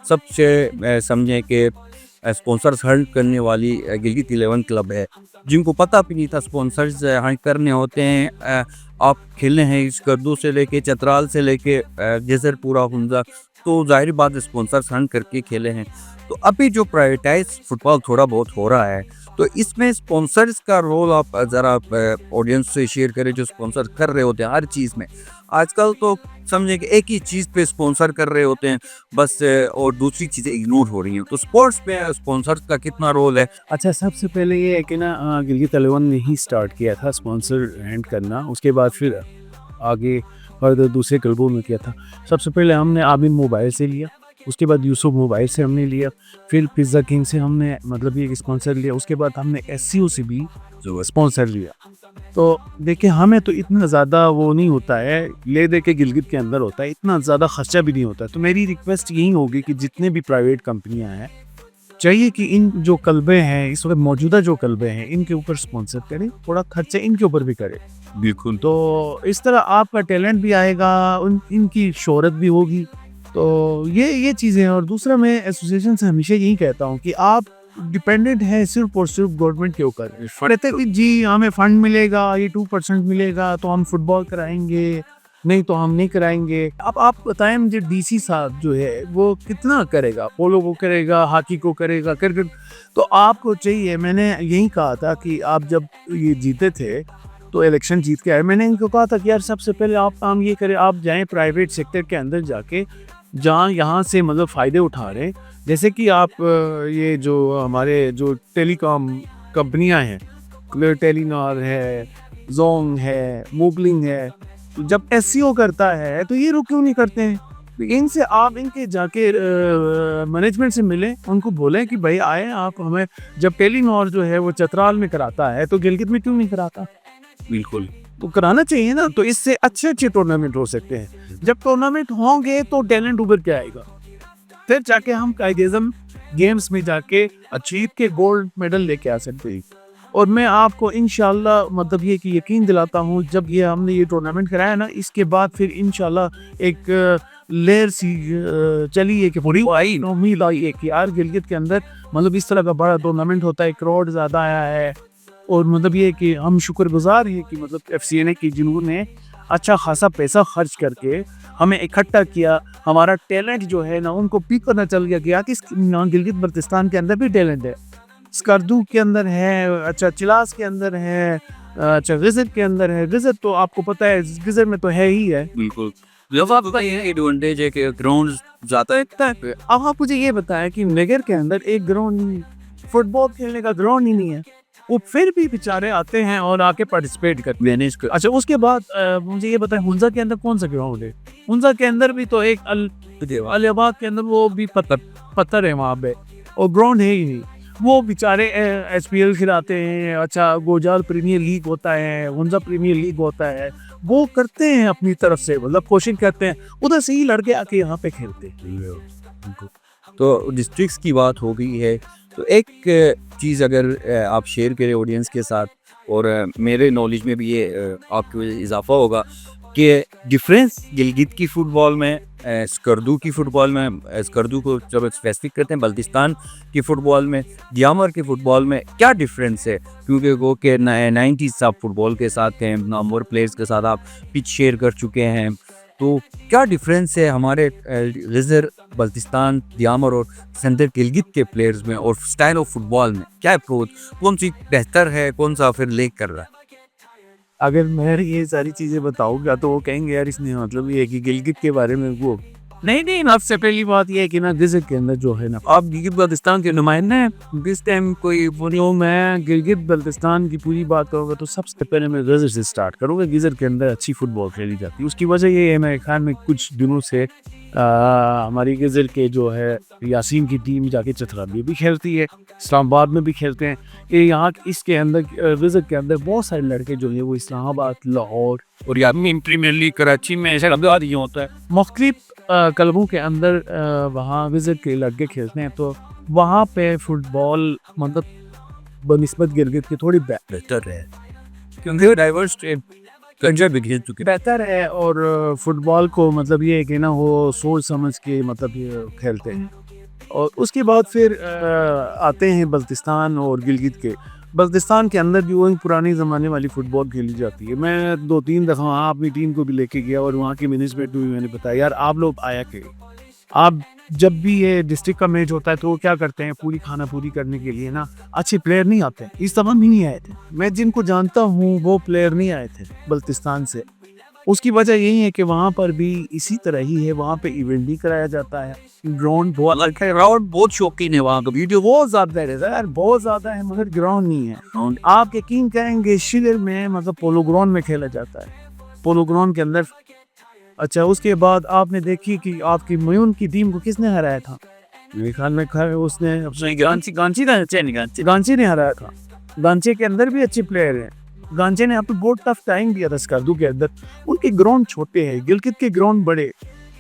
सबसे समझें कि स्पॉन्सर्स हंट करने वाली गिलगित 11 क्लब है, जिनको पता भी नहीं था स्पॉन्सर्स हंट करने होते हैं। आप खेले हैं इस कद्दू से लेके चतराल से लेके जैसरपुरा हुंजा, तो जाहिर बात स्पॉन्सर्स हंट करके खेले हैं। तो अभी जो प्राइवेटाइज फुटबॉल थोड़ा बहुत हो रहा है, तो इसमें स्पॉन्सर्स का रोल आप ज़रा ऑडियंस से शेयर करें, जो स्पॉन्सर कर रहे होते हैं हर चीज़ में। आजकल तो समझे कि एक ही चीज़ पे स्पॉन्सर कर रहे होते हैं बस, और दूसरी चीज़ें इग्नोर हो रही हैं। तो स्पोर्ट्स में स्पॉन्सर्स का कितना रोल है? अच्छा, सबसे पहले ये है कि ना गिलगित 11 ने ही स्टार्ट किया था स्पॉन्सर हैंड करना, उसके बाद फिर आगे फर्दर दूसरे क्लबों में किया था। सबसे पहले हमने आबिद मोबाइल से लिया, उसके बाद यूसुफ मोबाइल से हमने लिया, फिर पिज़्ज़ा किंग से हमने मतलब ये स्पॉन्सर लिया, उसके बाद हमने एससीओ से भी जो स्पॉन्सर लिया। तो देखिए, हमें तो इतना ज़्यादा वो नहीं होता है, ले दे के गिलगित के अंदर होता है, इतना ज़्यादा खर्चा भी नहीं होता है। तो मेरी रिक्वेस्ट यही होगी कि जितने भी प्राइवेट कंपनियां हैं, चाहिए कि इन जो क्लबें हैं इस वक्त मौजूदा जो क्लबें हैं इनके ऊपर स्पॉन्सर करें, थोड़ा खर्चा इनके ऊपर भी करें। बिल्कुल। तो इस तरह आपका टैलेंट भी आएगा, इनकी शोहरत भी होगी। तो ये चीज़ें हैं। और दूसरा, मैं एसोसिएशन से हमेशा यही कहता हूँ कि आप डिपेंडेंट है सिर्फ और सिर्फ गवर्नमेंट के ऊपर। कहते हैं कि जी हमें फंड मिलेगा, ये 2% मिलेगा तो हम फुटबॉल कराएंगे, नहीं तो हम नहीं कराएंगे। अब आप बताएं मुझे, डीसी साहब जो है वो कितना करेगा, पोलो को करेगा, हॉकी को करेगा, क्रिकेट। तो आपको चाहिए, मैंने यही कहा था कि आप जब ये जीते थे तो इलेक्शन जीत के आए, मैंने इनको कहा था कि यार सबसे पहले आप काम ये करें, आप जाएं प्राइवेट सेक्टर के अंदर जाके, जहाँ यहाँ से मतलब फ़ायदे उठा रहे हैं। जैसे कि आप ये जो हमारे जो टेलीकॉम कंपनियां हैं, टेलीनॉर है, जोंग है, मोबलिंग है, तो जब एससीओ करता है तो ये लोग क्यों नहीं करते हैं? तो इनसे आप इनके जाके मैनेजमेंट से मिलें, उनको बोलें कि भाई आए आप हमें, जब टेलीनॉर जो है वो चतराल में कराता है तो गिलगित में क्यों नहीं कराता? बिल्कुल, तो कराना चाहिए ना। तो इससे अच्छे अच्छे टूर्नामेंट हो सकते हैं। जब टूर्नामेंट होंगे तो टैलेंट उभर के आएगा, फिर जाके हम कायदेज़म गेम्स में जाके अचीव के गोल्ड मेडल लेके आ सकते हैं। और मैं आपको इंशाल्लाह मतलब ये कि यकीन दिलाता हूँ, जब ये हमने ये टूर्नामेंट कराया ना, इसके बाद फिर इंशाल्लाह एक लहर सी चली है कि पूरी उम्मीद आई है कि यार गिलगित के अंदर मतलब इस तरह का बड़ा टूर्नामेंट होता है, क्राउड ज़्यादा आया है। और मतलब ये कि हम शुक्रगुजार हैं कि मतलब एफसीएनए की जिन्होंने अच्छा खासा पैसा खर्च करके हमें इकट्ठा किया। हमारा टैलेंट जो है ना उनको पीक करना चल गया कि यार इस गिलगित बल्तिस्तान के अंदर भी टैलेंट है, स्कर्दू के अंदर है, अच्छा चिलास के अंदर है, अच्छा गिज़र के अंदर है। गिज़र तो आपको पता है, गिज़र में तो है ही है। बिल्कुल। जब आपका ये एडवांटेज है कि ग्राउंड ज़्यादा है। अब आप मुझे ये बताएं कि नगर के अंदर एक ग्राउंड नहीं, फुटबॉल खेलने का ग्राउंड ही नहीं है, वो फिर भी बेचारे आते हैं और आके पार्टिसिपेट करते हैं। अच्छा, उसके बाद मुझे ये बताएं हुंजा के अंदर कौन सा ग्राउंड है? हुंजा के अंदर भी तो एक अलीबाग के अंदर वो भी पत्थर है वहाँ पे, और ग्राउंड है ही नहीं। वो बेचारे एसपीएल खिलाते हैं, अच्छा गोजाल प्रीमियर लीग होता है, हुंजा प्रीमियर लीग होता है, वो करते हैं अपनी तरफ से, मतलब कोशिश करते हैं, उधर से ही लड़के आके यहाँ पे खेलते हैं। तो डिस्ट्रिक्ट्स की बात हो गई है, तो एक चीज़ अगर आप शेयर करें ऑडियंस के साथ, और मेरे नॉलेज में भी ये आपकी वजह से इजाफा होगा कि डिफरेंस गिलगित की फुटबॉल में, स्कर्दू की फुटबॉल में, स्कर्दू को जब स्पेसिफिक करते हैं बल्तिस्तान की फुटबॉल में, दियामर की फुटबॉल में क्या डिफरेंस है? क्योंकि वो के 90s आप फुटबॉल के साथ हैं, नामवर प्लेयर्स के साथ आप पिच शेयर कर चुके हैं, तो क्या डिफरेंस है हमारे गज़र, बल्तिस्तान, दियामर और सेंट्रल गिलगित के प्लेयर्स में और स्टाइल ऑफ फुटबॉल में? क्या अप्रोच, कौन सी बेहतर है, कौन सा फिर लेक कर रहा है? अगर मैं ये सारी चीज़ें बताऊँगा तो वो कहेंगे यार इसने मतलब ये है कि गिलगित के बारे में वो नहीं, सबसे पहली बात ये है कि ना गिलगित के अंदर जो है ना, आप गिलगित बल्तिस्तान के नुमाइंदे हैं। दिस टाइम कोई बोलो मैं गिलगित बल्तिस्तान की पूरी बात करूँगा तो सबसे पहले मैं गिज़र से स्टार्ट करूँगा। गिज़र के अंदर अच्छी फुटबॉल खेली जाती है। उसकी वजह ये है मेरे ख्याल में कुछ दिनों से हमारी गिज़र के जो है यासीन की टीम जाके चतराली भी खेलती है, इस्लामाबाद में भी खेलते हैं। ये यहाँ इसके अंदर गिज़र के अंदर बहुत सारे लड़के जो है वो इस्लामाबाद, लाहौर और या प्रीमियर लीग कराची में ऐसा ही होता है। मुख्तलिफ क्लबों के अंदर वहाँ विज़िट के लड़के खेलते हैं, तो वहाँ पे फुटबॉल मतलब बनिस्बत गिलगित की थोड़ी बेहतर है, क्योंकि डाइवर्स कंजर भी खेल चुके बेहतर है। और फुटबॉल को मतलब ये है कि ना वो सोच समझ के मतलब ये खेलते हैं। और उसके बाद फिर आते हैं बल्तिस्तान और गिलगित के। बल्तिस्तान के अंदर भी वही पुरानी ज़माने वाली फ़ुटबॉल खेली जाती है। मैं 2-3 दफ़ा वहाँ अपनी टीम को भी लेके गया और वहाँ के मैनेजमेंट को भी मैंने बताया यार आप लोग आया करिए। आप जब भी ये डिस्ट्रिक्ट का मैच होता है तो वो क्या करते हैं पूरी खाना पूरी करने के लिए ना अच्छे प्लेयर नहीं आते हैं। इस दफ़ा भी नहीं आए थे। मैं जिनको जानता हूँ वो प्लेयर नहीं आए थे बल्तिस्तान से। उसकी वजह यही है कि वहाँ पर भी इसी तरह ही है, वहाँ पे इवेंट भी कराया जाता है। ग्राउंड बहुत अलग है, ग्राउंड बहुत शौकीन है वहाँ का, वीडियो बहुत ज़्यादा है यार, बहुत ज़्यादा है, मगर ग्राउंड नहीं है। आप यकीन करेंगे शिलर में मतलब पोलो ग्राउंड में खेला जाता है, पोलो ग्राउंड के अंदर। अच्छा, उसके बाद आपने देखी कि आपकी मयून की टीम को किसने हराया था? मेरे ख्याल में उसने गांची ने हराया था। गांची के अंदर भी अच्छे प्लेयर हैं। गांचे ने यहाँ पे बहुत टफ टाइम दिया था स्कर्दू के अंदर। उनके ग्राउंड छोटे हैं, गिलगित के ग्राउंड बड़े,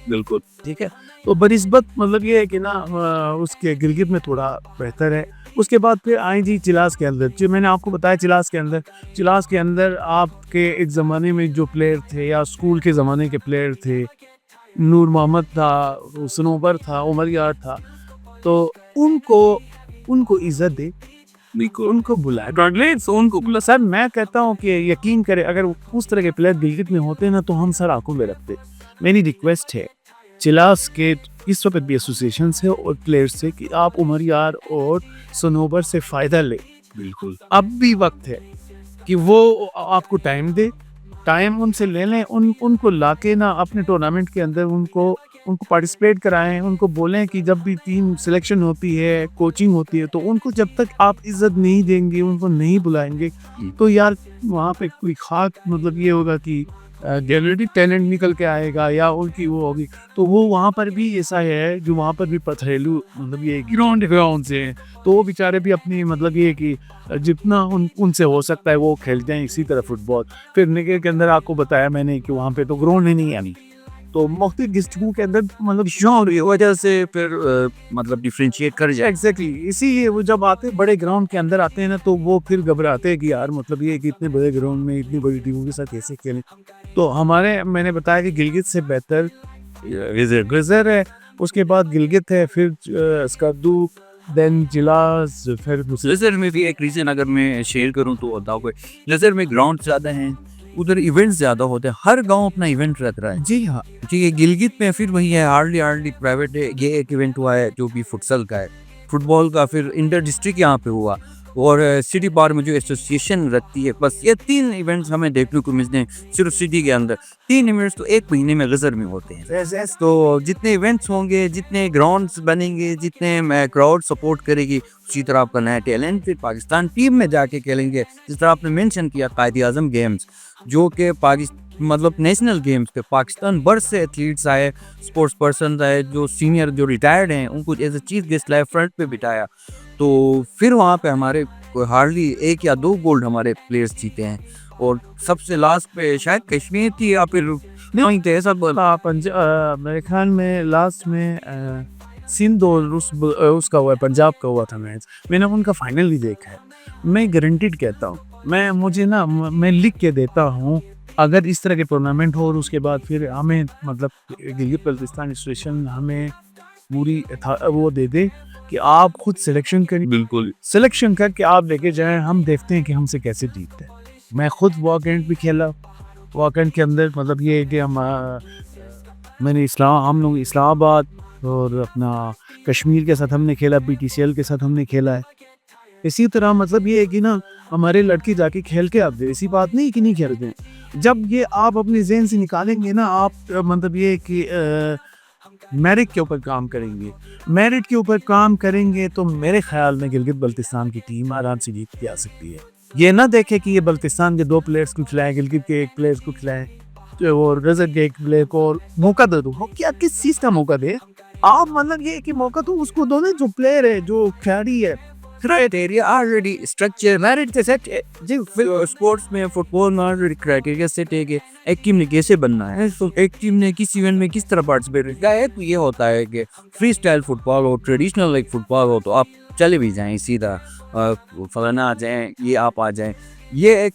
बिल्कुल ठीक है। तो बनिस्बत मतलब ये है कि ना उसके गिलगित में थोड़ा बेहतर है। उसके बाद फिर आई जी चिलास के अंदर, जो मैंने आपको बताया चिलास के अंदर आपके एक ज़माने में जो प्लेयर थे या स्कूल के ज़माने के प्लेयर थे, नूर मोहम्मद था, सनोबर था, उमर यार था, तो उनको इज्जत दे, उनको बुलाए, उनको बुला। सर मैं कहता हूँ कि यकीन करें अगर उस तरह के प्लेयर गिलगित में होते ना तो हम सर आंखों में रखते। मेरी रिक्वेस्ट है चिलास के इस वक्त भी एसोसिएशन से और प्लेयर्स से कि आप उमर यार और सनोबर से फ़ायदा लें। बिल्कुल अब भी वक्त है कि वो आपको टाइम दे, टाइम उनसे ले लें, उनको लाके ना अपने टूर्नामेंट के अंदर उनको पार्टिसिपेट कराएं। उनको बोलें कि जब भी टीम सिलेक्शन होती है, कोचिंग होती है, तो उनको जब तक आप इज्जत नहीं देंगे, उनको नहीं बुलाएंगे, तो यार वहाँ पे कोई खास मतलब ये होगा कि जनरली टैलेंट निकल के आएगा या उनकी वो होगी। तो वो वहाँ पर भी ऐसा है जो वहाँ पर भी पथरेलू मतलब ये ग्राउंड से हैं, तो वो बेचारे भी अपनी मतलब ये कि जितना उनसे हो सकता है वो खेलते हैं इसी तरह फुटबॉल। फिर निके के अंदर आपको बताया मैंने कि वहाँ पे तो ग्राउंड ही नहीं है, तो मुख्तलिफ डिस्ट्रिक्टों के अंदर मतलब शौक की वजह से फिर मतलब डिफ्रेंशिएट कर जाए। एग्जैक्टली इसीलिए वो जब आते बड़े ग्राउंड के अंदर आते हैं ना तो वो फिर घबराते हैं कि यार मतलब ये कि इतने बड़े ग्राउंड में इतनी बड़ी टीमों के साथ कैसे खेलें। तो हमारे मैंने बताया कि गिलगित से बेहतर गज़र है, उसके बाद गिलगित है, फिर स्कर्दू, देन जिलास, फिर गज़र में भी एक रीज़न अगर मैं शेयर करूँ तो बताओ कोई, गज़र में ग्राउंड ज़्यादा हैं, उधर इवेंट्स ज़्यादा होते हैं, हर गांव अपना इवेंट रख रहा है। जी हाँ, ठीक है, गिलगित में फिर वही है, हार्डली प्राइवेट है। ये एक इवेंट हुआ है जो भी फुटसल का है, फुटबॉल का, फिर इंटर डिस्ट्रिक्ट यहाँ पे हुआ, और सिटी बार में जो एसोसिएशन रखती है, बस ये 3 इवेंट्स हमें देखने को मिलते हैं सिर्फ सिटी के अंदर। 3 इवेंट्स तो 1 महीने में गज़र में होते हैं। तो जितने इवेंट्स होंगे, जितने ग्राउंड्स बनेंगे, जितने क्राउड सपोर्ट करेगी, उसी तरह आपका नया टैलेंट फिर पाकिस्तान टीम में जाके खेलेंगे। जिस तरह आपने मेंशन किया कायद-ए-आज़म गेम्स, जो कि मतलब नेशनल गेम्स पे पाकिस्तान भर से एथलीट्स आए, स्पोर्ट्स पर्सन आए, जो सीनियर जो रिटायर्ड हैं उनको एज ए चीफ गेस्ट लाए, फ्रंट पे बिठाया। तो फिर वहाँ पे हमारे हार्डली 1 या 2 गोल्ड हमारे प्लेयर्स जीते हैं, और सबसे लास्ट पे शायद कश्मीर थी या फिर नहीं थे ऐसा मेरे ख्याल में लास्ट में सिंध और उसका हुआ है, पंजाब का हुआ था मैच। मैंने उनका फाइनल भी देखा है। मैं गारंटीड कहता हूँ, मैं लिख के देता हूँ अगर इस तरह के टूर्नामेंट हो और उसके बाद फिर हमें मतलब गिलगित बल्तिस्तान एसोसिएशन हमें पूरी वो दे दे कि आप खुद सिलेक्शन करें, बिल्कुल सिलेक्शन करके आप लेके जाएं, हम देखते हैं कि हमसे कैसे जीतते हैं। मैं खुद वॉकएंड भी खेला, वॉकएंड के अंदर मतलब ये है कि हम लोग इस्लामाबाद और अपना कश्मीर के साथ हमने खेला, BTCL के साथ हमने खेला है। इसी तरह मतलब ये है कि ना हमारे लड़के जाके खेल के आते हैं, ऐसी बात नहीं कि नहीं खेलते हैं। जब ये आप अपने ज़हन से निकालेंगे ना, आप मतलब ये है कि मेरिट के ऊपर काम करेंगे, मेरिट के ऊपर काम करेंगे तो मेरे ख्याल में गिलगित बल्तिस्तान की टीम आराम से जीत के आ सकती है। ये ना देखे कि ये बल्तिस्तान के 2 प्लेयर्स को खिलाएं, गिलगित के 1 प्लेयर्स को खिलाएं और रज़क के 1 प्लेयर को और मौका दे दो। वो क्या किस चीज़ का मौका दे? आप मतलब ये है कि मौका तो उसको दो ना जो प्लेयर है, जो खिलाड़ी है। क्राइटेरिया ऑलरेडी स्ट्रक्चर मेरिट के सेट जी स्पोर्ट्स में फुटबॉल में ऑलरेडी क्राइटेरिया सेट है कि एक टीम ने कैसे बनना है, तो एक टीम ने किस इवेंट में किस तरह पार्टिसिपेट किया है। तो ये होता है कि फ्री स्टाइल फुटबॉल हो, ट्रेडिशनल लाइक फुटबॉल हो, तो आप चले भी जाएं सीधा फलाना आ जाएं, ये आप आ जाएं। ये एक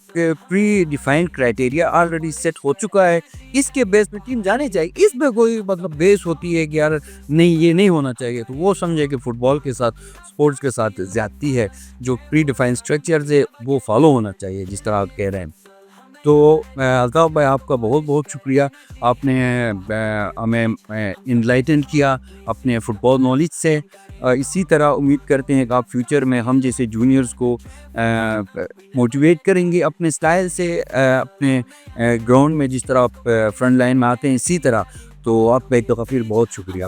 pre defined criteria already set हो चुका है, इसके बेस पे टीम जाने चाहिए। इसमें कोई मतलब बेस होती है कि यार नहीं ये नहीं होना चाहिए, तो वो समझे कि फुटबॉल के साथ स्पोर्ट्स के साथ ज़्यादती है। जो प्री डिफाइंड स्ट्रक्चर्स है वो फॉलो होना चाहिए जिस तरह आप कह रहे हैं। तो अल्ताफ़ भाई आपका बहुत बहुत शुक्रिया, आपने हमें इनलाइटन किया अपने फुटबॉल नॉलेज से। इसी तरह उम्मीद करते हैं कि आप फ्यूचर में हम जैसे जूनियर्स को मोटिवेट करेंगे अपने स्टाइल से, अपने ग्राउंड में जिस तरह आप फ्रंट लाइन में आते हैं इसी तरह। तो आपका एक दफ़ा फिर बहुत शुक्रिया।